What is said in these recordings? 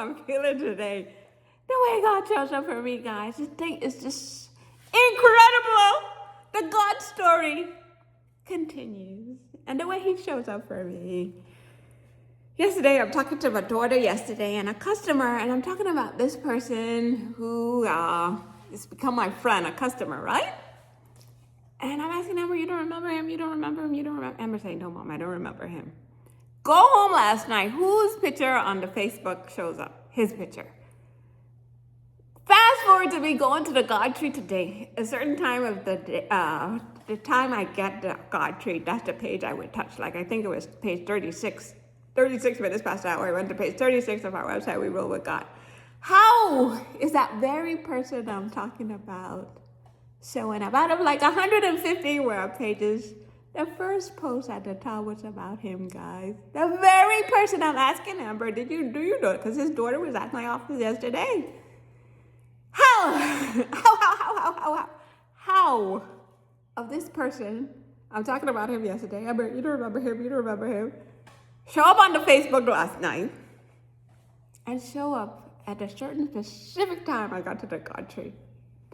I'm feeling today. The way God shows up for me, guys, this thing is just incredible. The God story continues. And the way he shows up for me. Yesterday, I'm talking to my daughter and a customer, and I'm talking about this person who has become my friend, a customer, right? And I'm asking Amber, you don't remember him? You don't remember him? You don't remember? Amber's saying, no, Mom, I don't remember him. Go home last night. Whose picture on the Facebook shows up? His picture. Fast forward to me going to the God tree today. A certain time of the day, the time I get the God tree, that's the page I would touch. Like, I think it was page 36. 36 minutes past the hour, I went to page 36 of our website, We Roll With God. How is that very person I'm talking about showing up? Out of like 150 web pages, the first post at the top was about him, guys. The very person I'm asking Amber, do you know it? Because his daughter was at my office yesterday. How of this person, I'm talking about him yesterday, Amber, you don't remember him? Show up on the Facebook last night and show up at a certain specific time I got to the God tree.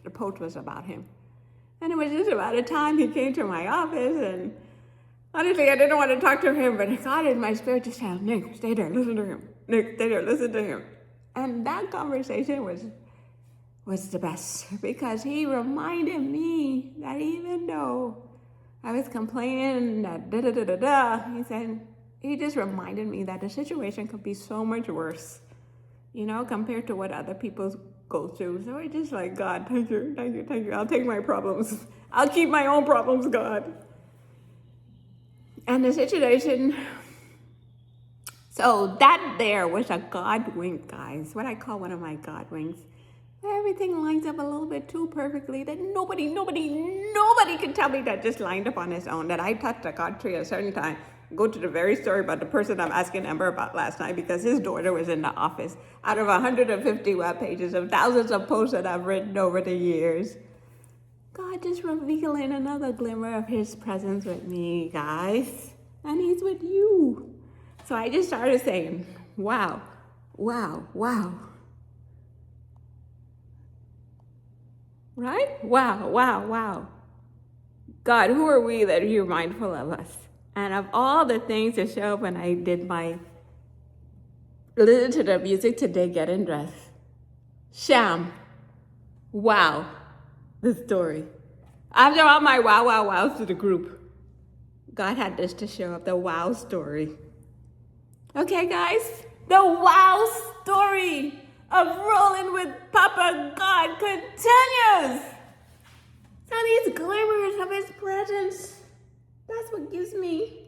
The post was about him. And it was just about the time he came to my office, and honestly, I didn't want to talk to him, but God in my spirit just said, Nick, stay there, listen to him. Nick, stay there, listen to him. And that conversation was the best, because he reminded me that even though I was complaining that he just reminded me that the situation could be so much worse, compared to what other people go through. So it's just like, God, thank you. I'll take my problems. I'll keep my own problems, God. And the situation, so that there was a God wink, guys. What I call one of my God winks. Where everything lines up a little bit too perfectly that nobody can tell me that just lined up on its own, that I touched a God tree at a certain time. Go to the very story about the person I'm asking Amber about last night, because his daughter was in the office. Out of 150 web pages of thousands of posts that I've written over the years, God just revealing another glimmer of his presence with me, guys. And he's with you. So I just started saying, wow. Right? Wow. God, who are we that you're mindful of us? And of all the things to show up when I did listen to the music today, getting dressed. Sham. Wow. The story. After all my wows to the group, God had this to show up, the wow story. Okay, guys? The wow story of rolling with Papa God continues. So these glimmers of his presence, that's what gives me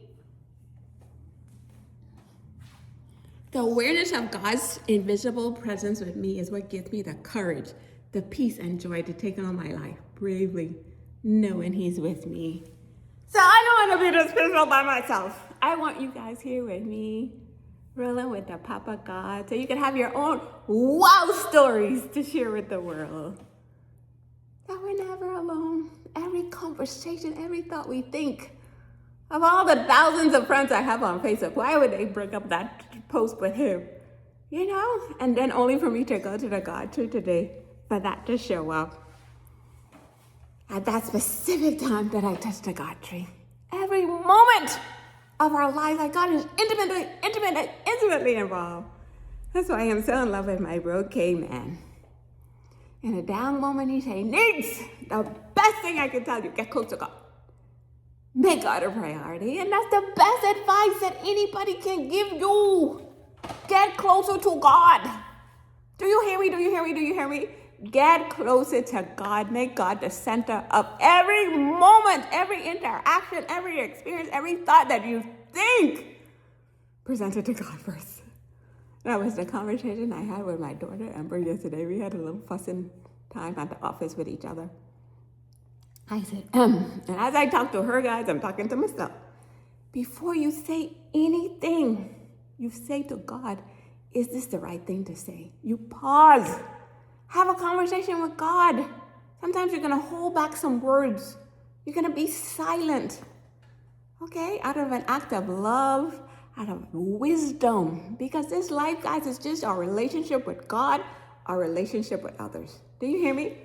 the awareness of God's invisible presence with me, is what gives me the courage, the peace and joy to take on my life bravely, knowing he's with me. So I don't want to be this pistol by myself. I want you guys here with me, rolling with the Papa God, so you can have your own wow stories to share with the world. That we're never alone. Every conversation, every thought we think, of all the thousands of friends I have on Facebook, why would they bring up that post with him? And then only for me to go to the God tree today, for that to show up at that specific time that I touched the God tree. Every moment of our lives, like God is intimately involved. That's why I'm so in love with my bro K-Man. In a down moment, he say, Nate, the best thing I can tell you, get close to God. Make God a priority, and that's the best advice that anybody can give you. Get closer to God. Do you hear me? Get closer to God. Make God the center of every moment, every interaction, every experience, every thought that you think. Present it to God first. That was the conversation I had with my daughter, Amber, yesterday. We had a little fussing time at the office with each other. I said, and as I talk to her, guys, I'm talking to myself. Before you say anything, you say to God, is this the right thing to say? You pause. Have a conversation with God. Sometimes you're going to hold back some words. You're going to be silent. Okay? Out of an act of love, out of wisdom. Because this life, guys, is just our relationship with God, our relationship with others. Do you hear me?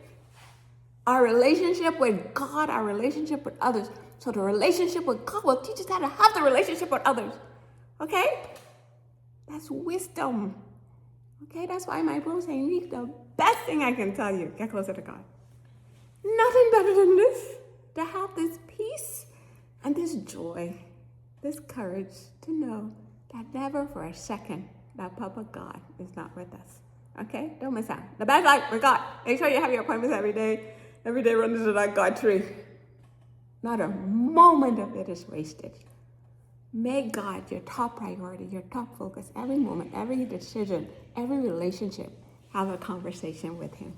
Our relationship with God, our relationship with others. So the relationship with God will teach us how to have the relationship with others. Okay? That's wisdom. Okay? That's why my bro saying, Nick, the best thing I can tell you, get closer to God. Nothing better than this. To have this peace and this joy, this courage to know that never for a second that Papa God is not with us. Okay? Don't miss out. The best life with God. Make sure you have your appointments every day. Every day run into that God tree. Not a moment of it is wasted. Make God your top priority, your top focus. Every moment, every decision, every relationship, have a conversation with Him.